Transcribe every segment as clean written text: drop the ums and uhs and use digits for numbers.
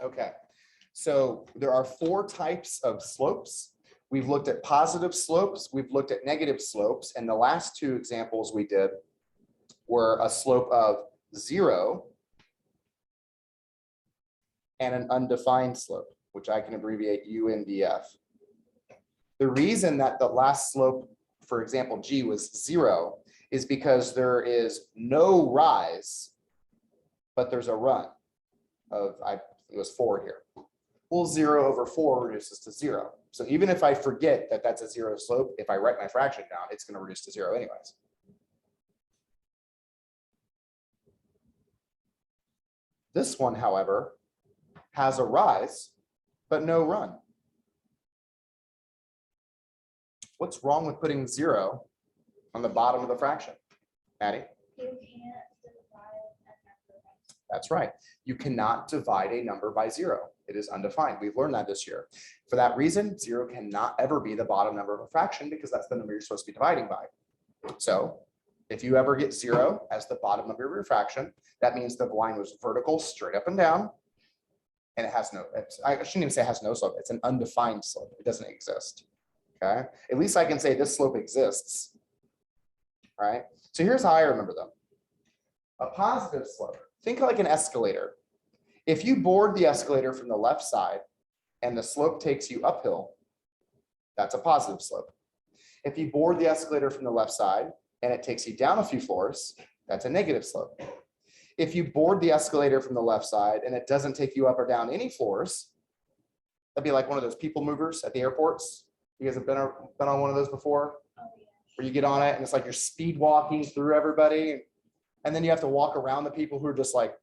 Okay, so there are 4 types of slopes. We've looked at positive slopes, we've looked at negative slopes, and the last 2 examples we did were a slope of 0 and an undefined slope, which I can abbreviate UNDF. The reason that the last slope, for example, G was 0, is because there is no rise, but there's a run of, it was 4 here. Well, 0 over 4 reduces to 0. So even if I forget that that's a 0 slope, if I write my fraction down, it's going to reduce to 0 anyways. This one, however, has a rise, but no run. What's wrong with putting 0 on the bottom of the fraction? Maddie? You can't divide a number by 0. That's right. You cannot divide a number by 0. It is undefined. We've learned that this year. For that reason, 0 cannot ever be the bottom number of a fraction because that's the number you're supposed to be dividing by. So if you ever get 0 as the bottom number of your fraction, that means the line was vertical straight up and down. And it has no, I shouldn't even say it has no slope. It's an undefined slope. It doesn't exist. Okay. At least I can say this slope exists. All right. So here's how I remember them. A positive slope. Think like an escalator. If you board the escalator from the left side and the slope takes you uphill, that's a positive slope. If you board the escalator from the left side and it takes you down a few floors, that's a negative slope. If you board the escalator from the left side and it doesn't take you up or down any floors, that'd be like one of those people movers at the airports. You guys have been on one of those before? Oh, yeah. Where you get on it and it's like you're speed walking through everybody. And then you have to walk around the people who are just like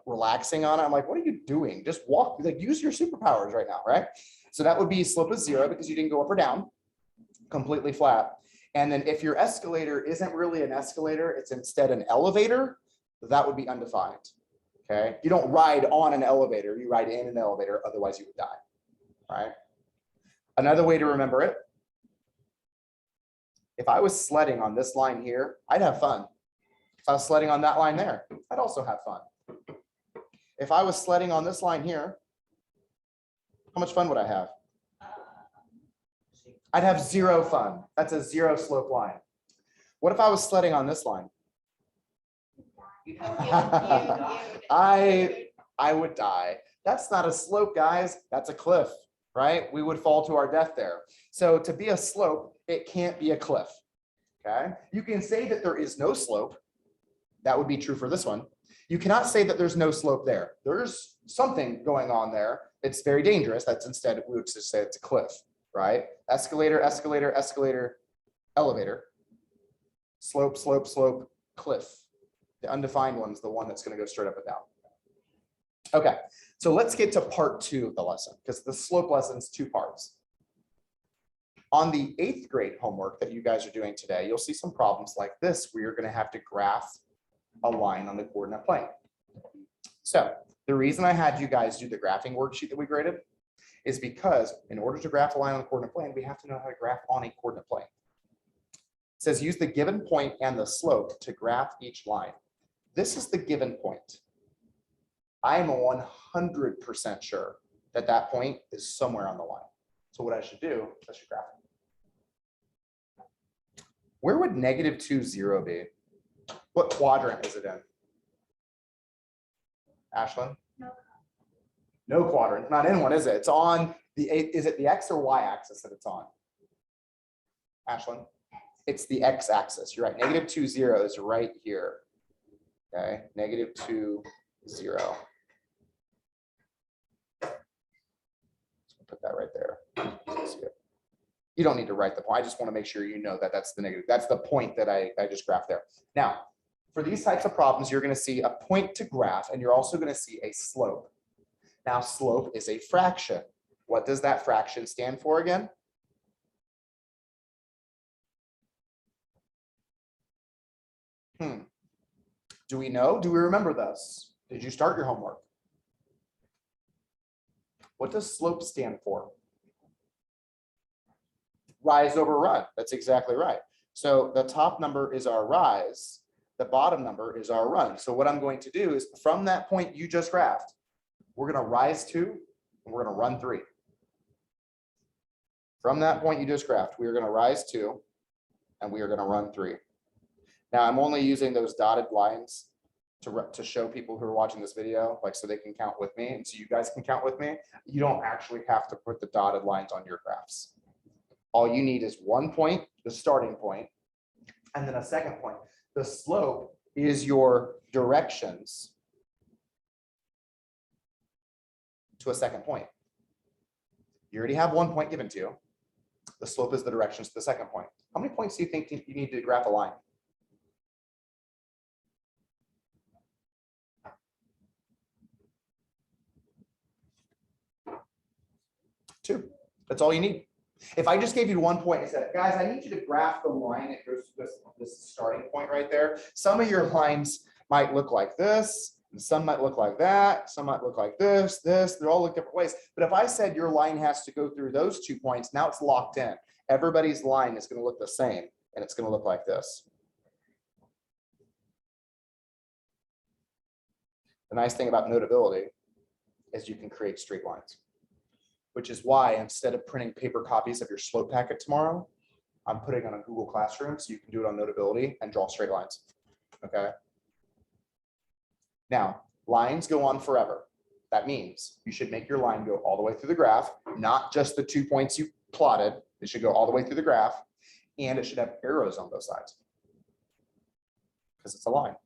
relaxing on it. I'm like, what are you doing? Just walk, like use your superpowers right now, right? So that would be slope of 0 because you didn't go up or down, completely flat. And then if your escalator isn't really an escalator, it's instead an elevator, that would be undefined. Okay. You don't ride on an elevator, you ride in an elevator, otherwise you would die. Right. Another way to remember it. If I was sledding on this line here, I'd have fun. If I was sledding on that line there, I'd also have fun. If I was sledding on this line here, how much fun would I have? I'd have 0 fun. That's a 0 slope line. What if I was sledding on this line? I would die. That's not a slope, guys. That's a cliff, right? We would fall to our death there. So to be a slope, it can't be a cliff. Okay. You can say that there is no slope. That would be true for this one. You cannot say that there's no slope there. There's something going on there. It's very dangerous. That's instead, we would just say it's a cliff, right? Escalator, escalator, escalator, elevator, slope, slope, slope, cliff. The undefined one is the one that's going to go straight up and down. Okay, so let's get to part 2 of the lesson because the slope lesson is 2 parts. On the 8th grade homework that you guys are doing today, you'll see some problems like this where you're going to have to graph a line on the coordinate plane. So the reason I had you guys do the graphing worksheet that we graded is because in order to graph a line on the coordinate plane, we have to know how to graph on a coordinate plane. It says use the given point and the slope to graph each line. This is the given point. I am 100% sure that that point is somewhere on the line. So what I should do is I should graph it. Where would -2, 0 be? What quadrant is it in? Ashlyn? No quadrant, not in one, is it? It's on the, is it the X or Y axis that it's on? Ashlyn? It's the X axis, you're right. -2, 0 is right here. Okay, -2, 0. Put that right there. You don't need to write the point. I just want to make sure you know that that's the negative. That's the point that I just graphed there. Now, for these types of problems, you're going to see a point to graph, and you're also going to see a slope. Now, slope is a fraction. What does that fraction stand for again? Do we know? Do we remember this? Did you start your homework? What does slope stand for? Rise over run. That's exactly right. So the top number is our rise. The bottom number is our run. So what I'm going to do is from that point you just graphed, we're gonna rise 2, and we're gonna run 3. From that point you just graphed, we are gonna rise 2, and we are gonna run 3. Now I'm only using those dotted lines to show people who are watching this video, like so they can count with me, and so you guys can count with me. You don't actually have to put the dotted lines on your graphs. All you need is 1 point, the starting point, and then a second point. The slope is your directions to a second point. You already have 1 point given to you. The slope is the directions to the second point. How many points do you think you need to graph a line? 2. That's all you need. If I just gave you 1 point and said, guys, I need you to graph the line that goes to this starting point right there. Some of your lines might look like this, and some might look like that, some might look like this, they all look different ways. But if I said your line has to go through those 2 points, now it's locked in. Everybody's line is going to look the same, and it's going to look like this. The nice thing about notability is you can create straight lines, which is why instead of printing paper copies of your slope packet tomorrow, I'm putting it on a Google Classroom so you can do it on Notability and draw straight lines, okay? Now, lines go on forever. That means you should make your line go all the way through the graph, not just the 2 points you plotted. It should go all the way through the graph, and it should have arrows on both sides because it's a line.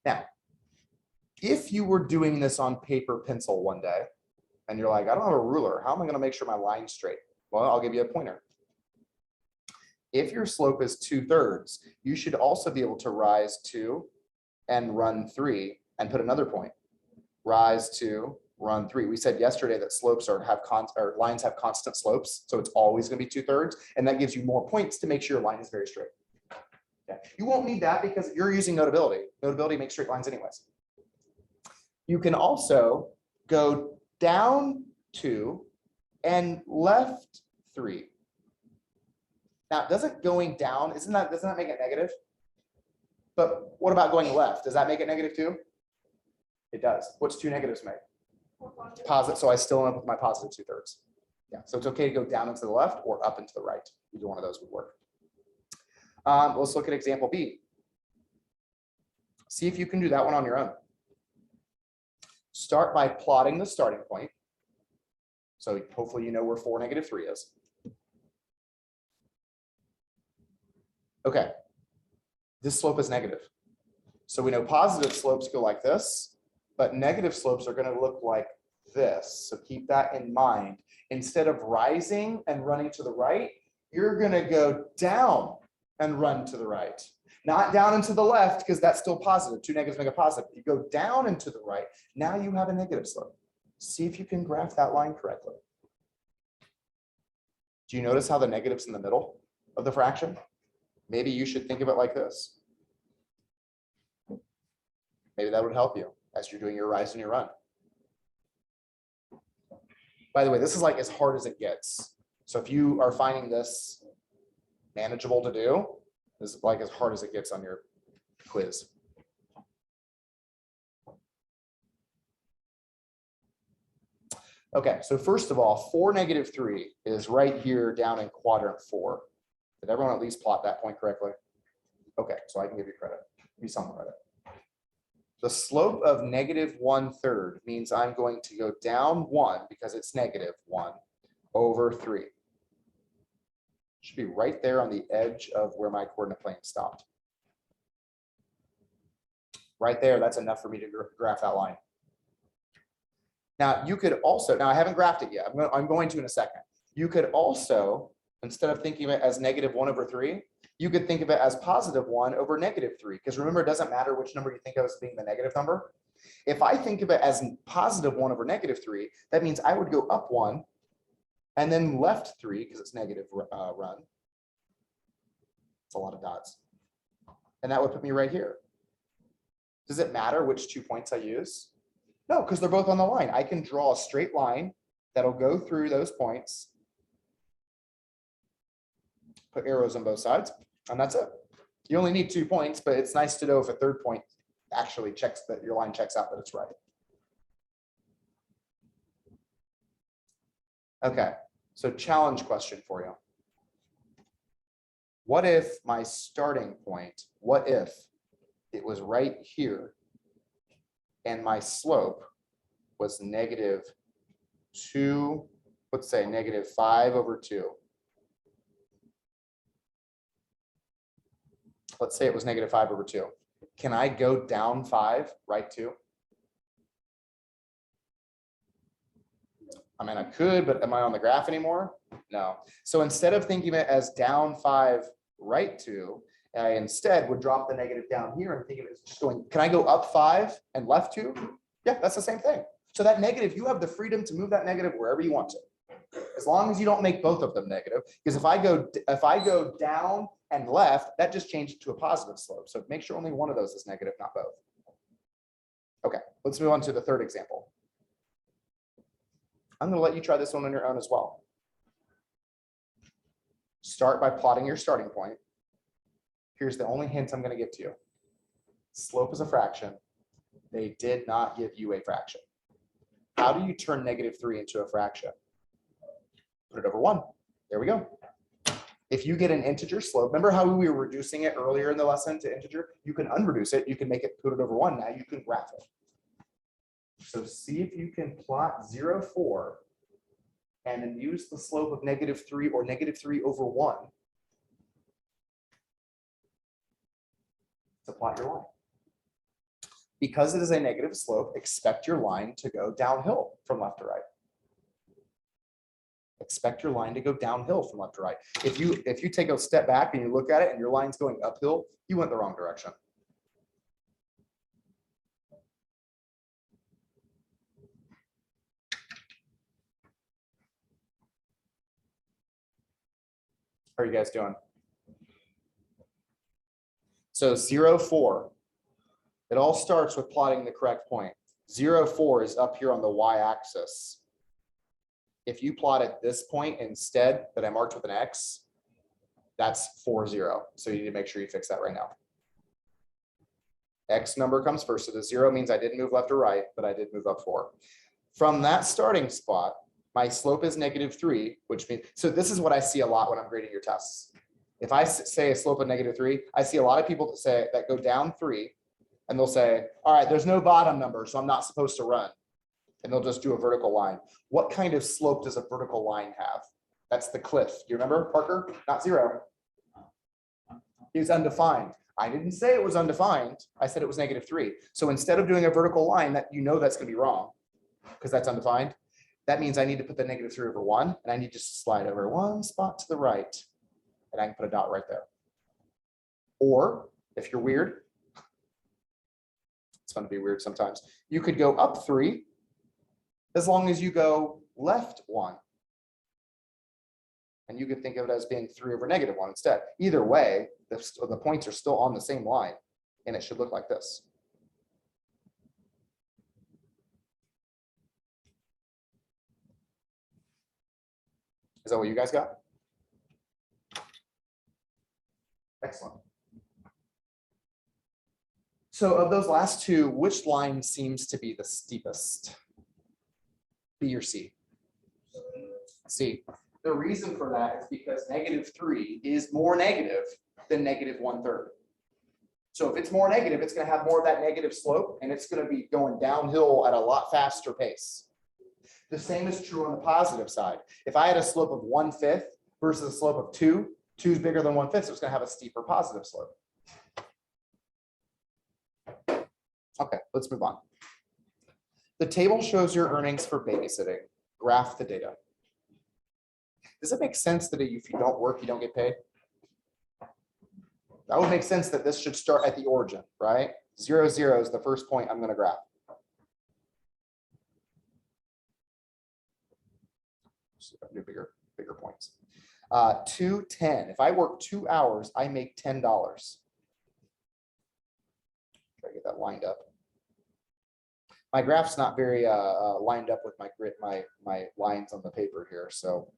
Now, if you were doing this on paper pencil one day and you're like, I don't have a ruler, how am I going to make sure my line's straight? Well, I'll give you a pointer. If your slope is 2/3, you should also be able to rise 2 and run 3 and put another point. Rise 2, run 3. We said yesterday that slopes lines have constant slopes, so it's always going to be 2/3, and that gives you more points to make sure your line is very straight. Okay. You won't need that because you're using Notability. Notability makes straight lines anyways. You can also go down 2 and left 3. Now, doesn't going down, doesn't that make it negative? But what about going left? Does that make it negative too? It does. What's 2 negatives make? Positive. So I still end up with my positive 2/3. Yeah. So it's okay to go down and to the left or up and to the right. Either one of those would work. Let's look at example B. See if you can do that one on your own. Start by plotting the starting point. So hopefully you know where 4, -3 is. Okay, this slope is negative. So we know positive slopes go like this, but negative slopes are going to look like this. So keep that in mind. Instead of rising and running to the right, you're going to go down and run to the right. Not down and to the left, because that's still positive. 2 negatives make a positive. You go down and to the right. Now you have a negative slope. See if you can graph that line correctly. Do you notice how the negative's in the middle of the fraction? Maybe you should think of it like this. Maybe that would help you as you're doing your rise and your run. By the way, this is like as hard as it gets. So if you are finding this manageable to do, this is like as hard as it gets on your quiz. Okay, so first of all, 4, -3 is right here down in quadrant 4. Did everyone at least plot that point correctly? Okay, so I can give you credit. Give me some credit. The slope of -1/3 means I'm going to go down 1 because it's -1 over 3. Should be right there on the edge of where my coordinate plane stopped. Right there, that's enough for me to graph that line. Now you could also, now I haven't graphed it yet. I'm going to in a second. You could also, instead of thinking of it as -1 over 3, you could think of it as +1 over -3. Because remember, it doesn't matter which number you think of as being the negative number. If I think of it as +1 over -3, that means I would go up 1 and then left 3 because it's negative run. It's a lot of dots. And that would put me right here. Does it matter which 2 points I use? No, because they're both on the line. I can draw a straight line that'll go through those points. Put arrows on both sides, and that's it. You only need 2 points, but it's nice to know if a third point actually checks that your line checks out that it's right. Okay, so challenge question for you. What if my starting point, what if it was right here and my slope was -2, let's say -5/2. Let's say it was -5/2. Can I go down 5 right 2? I mean, I could, but am I on the graph anymore? No. So instead of thinking of it as down 5 right 2, I instead would drop the negative down here and think of it as just going, can I go up 5 and left 2? Yeah, that's the same thing. So that negative, you have the freedom to move that negative wherever you want to, as long as you don't make both of them negative. Because if I go down and left, that just changed it to a positive slope. So make sure only one of those is negative, not both. Okay, let's move on to the third example. I'm going to let you try this one on your own as well. Start by plotting your starting point. Here's the only hint I'm going to give to you. Slope is a fraction. They did not give you a fraction. How do you turn -3 into a fraction? Put it over 1. There we go. If you get an integer slope, remember how we were reducing it earlier in the lesson to integer? You can unreduce it. You can make it, put it over 1. Now you can graph it. So see if you can plot 0, 4 and then use the slope of -3 or -3/1 to plot your line. Because it is a negative slope, expect your line to go downhill from left to right. Expect your line to go downhill from left to right. If you take a step back and you look at it and your line's going uphill, you went the wrong direction. How are you guys doing? So 0, 4. It all starts with plotting the correct point. 0, 4 is up here on the y-axis. If you plotted this point instead that I marked with an X, that's 4, 0. So you need to make sure you fix that right now. X number comes first. So the 0 means I didn't move left or right, but I did move up 4. From that starting spot, my slope is -3, which means, so this is what I see a lot when I'm grading your tests. If I say a slope of -3, I see a lot of people that go down 3, and they'll say, all right, there's no bottom number, so I'm not supposed to run. And they'll just do a vertical line. What kind of slope does a vertical line have? That's the cliff. You remember, Parker? Not 0. It was undefined. I didn't say it was undefined. I said it was -3. So instead of doing a vertical line, that you know that's going to be wrong because that's undefined, that means I need to put the -3/1, and I need to just slide over 1 spot to the right, and I can put a dot right there. Or if you're weird, it's fun to be weird sometimes, you could go up 3 as long as you go left 1. And you could think of it as being 3 over -1 instead. Either way, the points are still on the same line, and it should look like this. Is that what you guys got? Excellent. So of those last two, which line seems to be the steepest? B or C? C. The reason for that is because -3 is more negative than -1/3. So if it's more negative, it's going to have more of that negative slope, and it's going to be going downhill at a lot faster pace. The same is true on the positive side. If I had a slope of 1/5 versus a slope of 2, 2 is bigger than 1/5, so it's going to have a steeper positive slope. Okay, let's move on. The table shows your earnings for babysitting. Graph the data. Does it make sense that if you don't work, you don't get paid? That would make sense that this should start at the origin, right? 0, 0 is the first point I'm going to graph. So do bigger points. 2, 10. If I work 2 hours, I make $10. Try to get that lined up. My graph's not very lined up with my lines on the paper here. So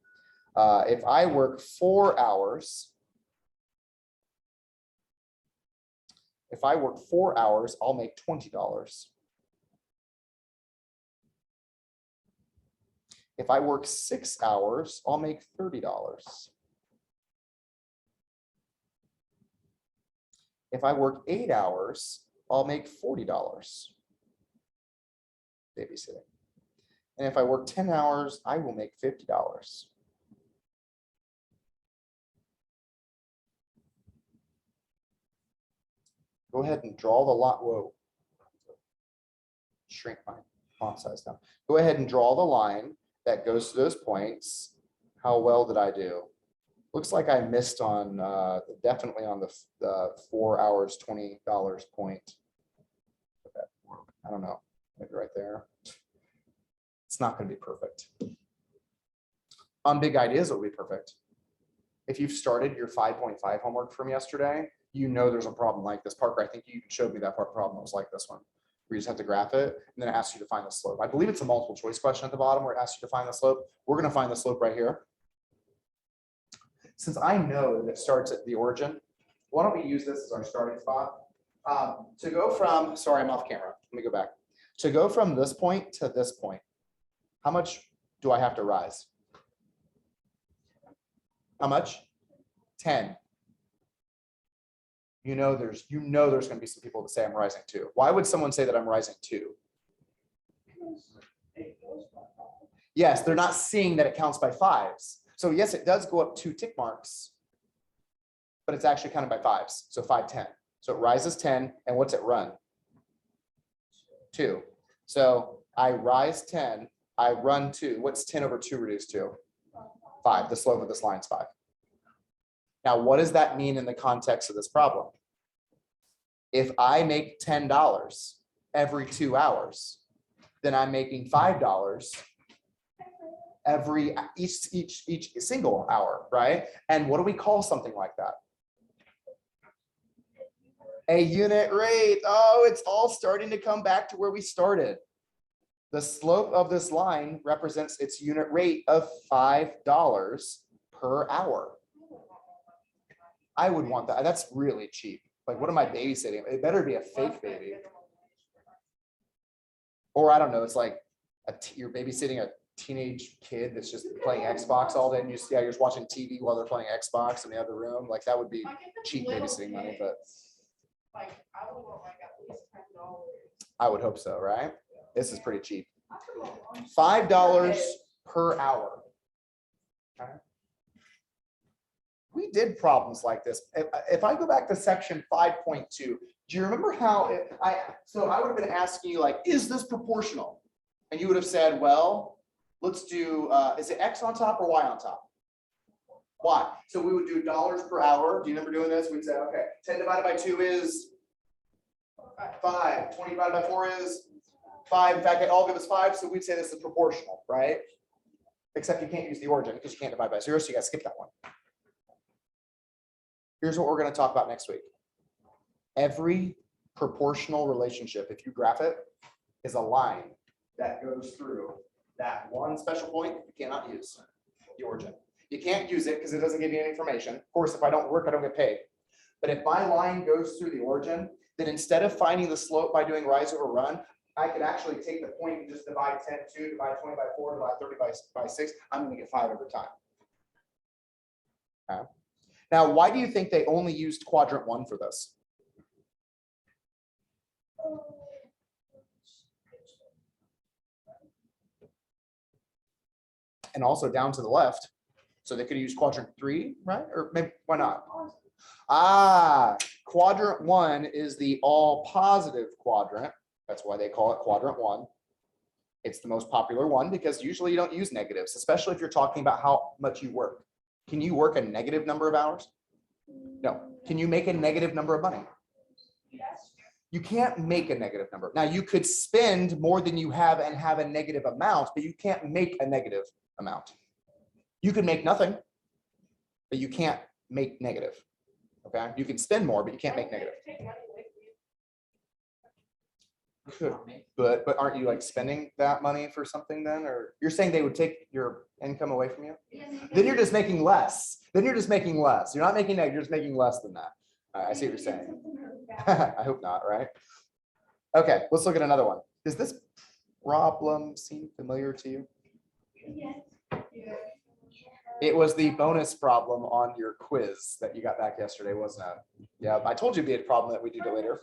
if I work 4 hours, If I work 4 hours, I'll make $20. If I work 6 hours, I'll make $30. If I work 8 hours, I'll make $40 babysitting. And if I work 10 hours, I will make $50. Go ahead and draw the line. Whoa. Shrink my font size down. Go ahead and draw the line that goes to those points. How well did I do? Looks like I missed on definitely on the 4 hours, $20 point. I don't know, maybe right there. It's not going to be perfect. On big ideas, it will be perfect. If you've started your 5.5 homework from yesterday, you know there's a problem like this. Parker, I think you showed me that problem that was like this one. We just have to graph it, and then it asks you to find the slope. I believe it's a multiple choice question at the bottom where it asks you to find the slope. We're going to find the slope right here. Since I know that it starts at the origin, why don't we use this as our starting spot? To go from, sorry, I'm off camera. Let me go back. To go from this point to this point, how much do I have to rise? How much? 10. You know there's going to be some people that say I'm rising 2. Why would someone say that I'm rising 2? Yes, they're not seeing that it counts by 5s. So yes, it does go up 2 tick marks, but it's actually counted by 5s. So 5, 10. So it rises 10, and what's it run? 2. So I rise 10, I run 2. What's 10 over 2 reduced to? 5. The slope of this line is 5. Now, what does that mean in the context of this problem? If I make $10 every 2 hours, then I'm making $5 every each single hour, right? And what do we call something like that? A unit rate. Oh, it's all starting to come back to where we started. The slope of this line represents its unit rate of $5 per hour. I would want that. That's really cheap. Like, what am I babysitting? It better be a fake baby. Or I don't know, it's like you're babysitting a teenage kid that's just playing Xbox all day, and you're just watching TV while they're playing Xbox in the other room. Like, that would be cheap babysitting money, but Like, I would want like at least $10. I would hope so, right? This is pretty cheap. $5 per hour. Okay. We did problems like this. If I go back to section 5.2, do you remember how I would have been asking you, like, is this proportional? And you would have said, well, let's do, is it X on top or Y on top? Y. So we would do dollars per hour. Do you remember doing this? We'd say, okay, 10 divided by 2 is 5. 20 divided by 4 is 5. In fact, it all give us 5. So we'd say this is proportional, right? Except you can't use the origin because you can't divide by 0. So you got to skip that one. Here's what we're going to talk about next week. Every proportional relationship, if you graph it, is a line that goes through that one special point you cannot use, the origin. You can't use it because it doesn't give you any information. Of course, if I don't work, I don't get paid. But if my line goes through the origin, then instead of finding the slope by doing rise over run, I could actually take the point and just divide 10 by 2, divide 20 by 4, divide 30 by 6. I'm going to get 5 every time. Okay. Now, why do you think they only used quadrant 1 for this? And also down to the left. So they could use quadrant 3, right? Or maybe, why not? Quadrant 1 is the all positive quadrant. That's why they call it quadrant 1. It's the most popular one because usually you don't use negatives, especially if you're talking about how much you work. Can you work a negative number of hours? No. Can you make a negative number of money? Yes. You can't make a negative number. Now, you could spend more than you have and have a negative amount, but you can't make a negative amount. You can make nothing, but you can't make negative. Okay? You can spend more, but you can't make negative. Could, but aren't you like spending that money for something then? Or you're saying they would take your income away from you? Then you're just making less. You're not making negative, you're just making less than that. I see what you're saying. I hope not, right? Okay, let's look at another one. Does this problem seem familiar to you? It was the bonus problem on your quiz that you got back yesterday, wasn't it? Yeah, I told you it'd be a problem that we do later.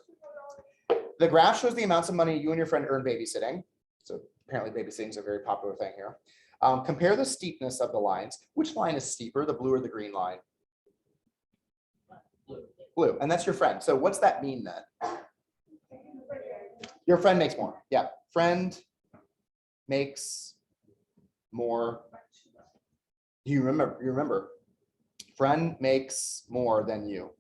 The graph shows the amounts of money you and your friend earn babysitting. So apparently babysitting is a very popular thing here. Compare the steepness of the lines. Which line is steeper, the blue or the green line? Blue, and that's your friend. So what's that mean then? Your friend makes more. Yeah, friend makes more. You remember, friend makes more than you.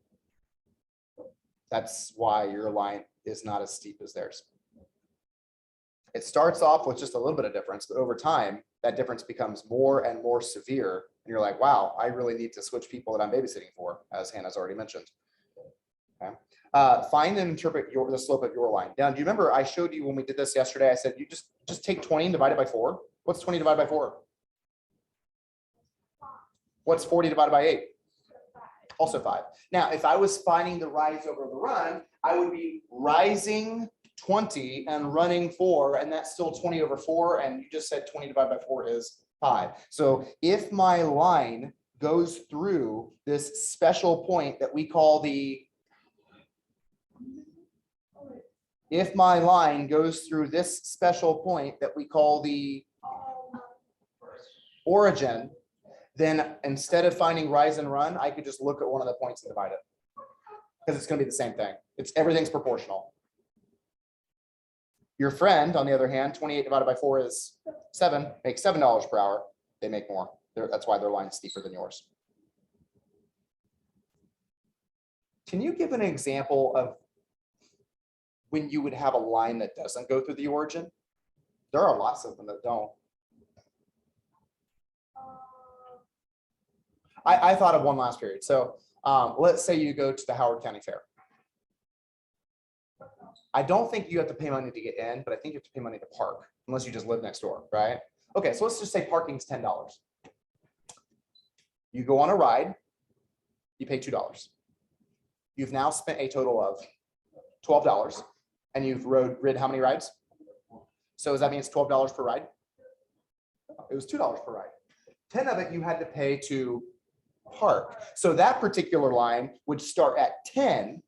That's why your line is not as steep as theirs. It starts off with just a little bit of difference, but over time, that difference becomes more and more severe. And you're like, wow, I really need to switch people that I'm babysitting for, as Hannah's already mentioned. Okay. Find and interpret the slope of your line. Now, do you remember I showed you when we did this yesterday? I said, you just take 20 and divide it by 4. What's 20 divided by 4? What's 40 divided by 8? Also 5. Now, if I was finding the rise over the run, I would be rising 20 and running 4, and that's still 20 over 4. And you just said 20 divided by 4 is 5. So if my line goes through this special point that we call the, if my line goes through this special point that we call the origin, then instead of finding rise and run, I could just look at one of the points and divide it. Because it's going to be the same thing. Everything's proportional. Your friend, on the other hand, 28 divided by 4 is 7, makes $7 per hour. They make more. That's why their line's steeper than yours. Can you give an example of when you would have a line that doesn't go through the origin? There are lots of them that don't. I thought of one last period. So let's say you go to the Howard County Fair. I don't think you have to pay money to get in, but I think you have to pay money to park, unless you just live next door, right? Okay, so let's just say parking's $10. You go on a ride, you pay $2. You've now spent a total of $12, and you've rid how many rides? So does that mean it's $12 per ride? It was $2 per ride. 10 of it you had to pay to park. So that particular line would start at 10,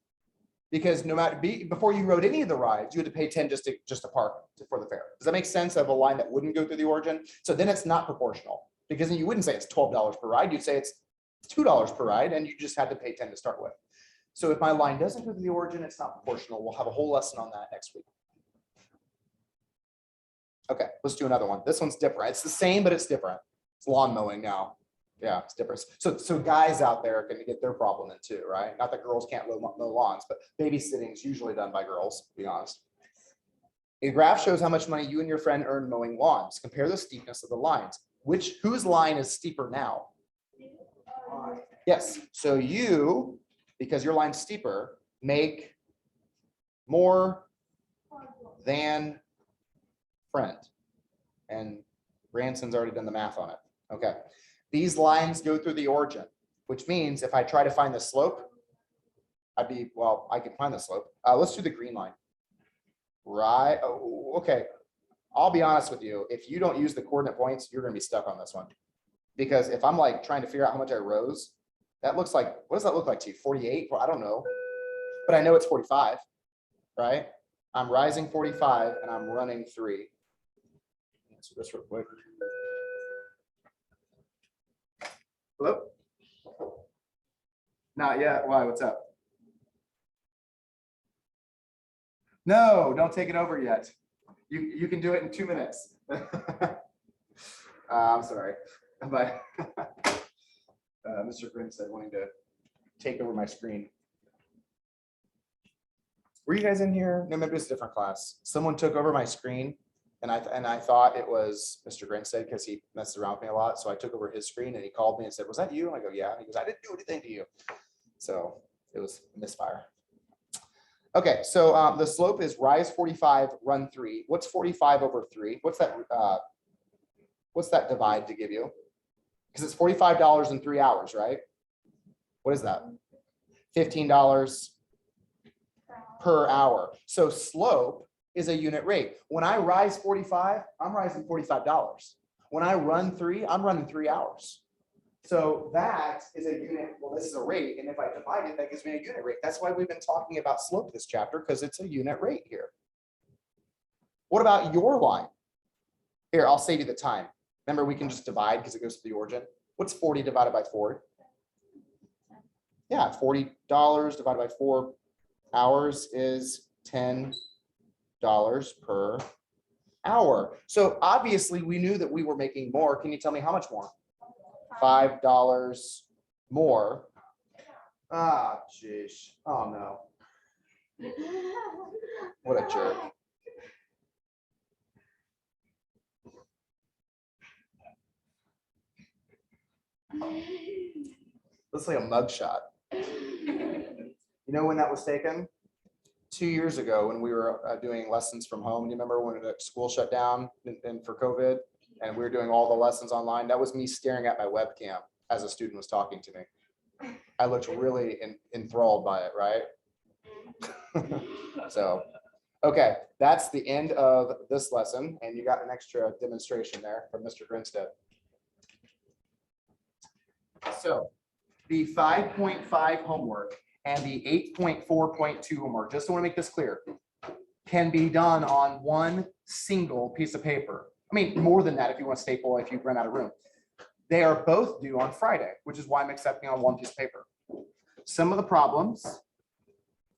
because no matter before you rode any of the rides, you had to pay 10 just to park for the fair. Does that make sense of a line that wouldn't go through the origin? So then it's not proportional, because then you wouldn't say it's $12 per ride. You'd say it's $2 per ride, and you just had to pay 10 to start with. So if my line doesn't go through the origin, it's not proportional. We'll have a whole lesson on that next week. Okay, let's do another one. This one's different. It's the same, but it's different. It's lawn mowing now. Yeah, it's different. So guys out there are going to get their problem in too, right? Not that girls can't mow lawns, but babysitting is usually done by girls, to be honest. A graph shows how much money you and your friend earn mowing lawns. Compare the steepness of the lines. Whose line is steeper now? Yes. So you, because your line's steeper, make more than friend. And Branson's already done the math on it. Okay. These lines go through the origin, which means if I try to find the slope, I can find the slope. Let's do the green line. Right. Oh, okay. I'll be honest with you. If you don't use the coordinate points, you're going to be stuck on this one. Because if I'm like trying to figure out how much I rose, that looks like, what does that look like to you? 48? Well, I don't know. But I know it's 45, right? I'm rising 45 and I'm running 3. Answer this real quick. Hello? Not yet. Why? What's up? No, don't take it over yet. You can do it in 2 minutes. I'm sorry, but Mr. Grin said wanting to take over my screen. Were you guys in here? No, maybe it's a different class. Someone took over my screen, and I thought it was Mr. Grinstead because he messed around with me a lot. So I took over his screen, and he called me and said, "Was that you?" And I go, "Yeah." And he goes, "I didn't do anything to you." So it was a misfire. Okay, so the slope is rise 45, run 3. What's 45 over 3? What's that divide to give you? Because it's $45 in 3 hours, right? What is that? $15 per hour. So slope is a unit rate. When I rise 45, I'm rising $45. When I run 3, I'm running 3 hours. So that is a unit, well, this is a rate, and if I divide it, that gives me a unit rate. That's why we've been talking about slope this chapter, because it's a unit rate here. What about your line? Here, I'll save you the time. Remember, we can just divide because it goes to the origin. What's 40 divided by 4? Yeah, $40 divided by 4 hours is $10 per hour. So obviously we knew that we were making more. Can you tell me how much more? $5 more. Ah, geez. Oh no. What a jerk. Looks like a mugshot. You know when that was taken? 2 years ago when we were doing lessons from home. You remember when the school shut down and for COVID and we were doing all the lessons online? That was me staring at my webcam as a student was talking to me. I looked really enthralled by it, right? So, okay, that's the end of this lesson. And you got an extra demonstration there from Mr. Grinstead. So the 5.5 homework and the 8.4.2 homework, just want to make this clear, can be done on one single piece of paper. I mean, more than that if you want to staple, if you run out of room. They are both due on Friday, which is why I'm accepting on one piece of paper. Some of the problems